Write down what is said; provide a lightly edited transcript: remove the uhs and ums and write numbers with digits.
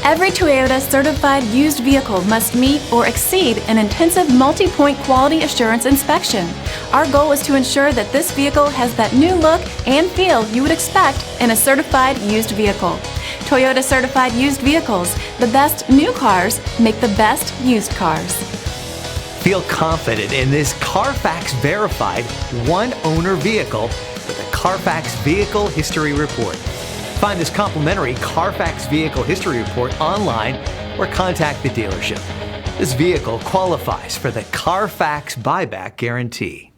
Every Toyota certified used vehicle must meet or exceed an intensive multi-point quality assurance inspection. Our goal is to ensure that this vehicle has that new look and feel you would expect in a certified used vehicle. Toyota certified used vehicles. The best new cars make the best used cars. Feel confident in this Carfax verified one-owner vehicle with a Carfax Vehicle History Report. Find this complimentary Carfax Vehicle History Report online or contact the dealership. This vehicle qualifies for the Carfax Buyback Guarantee.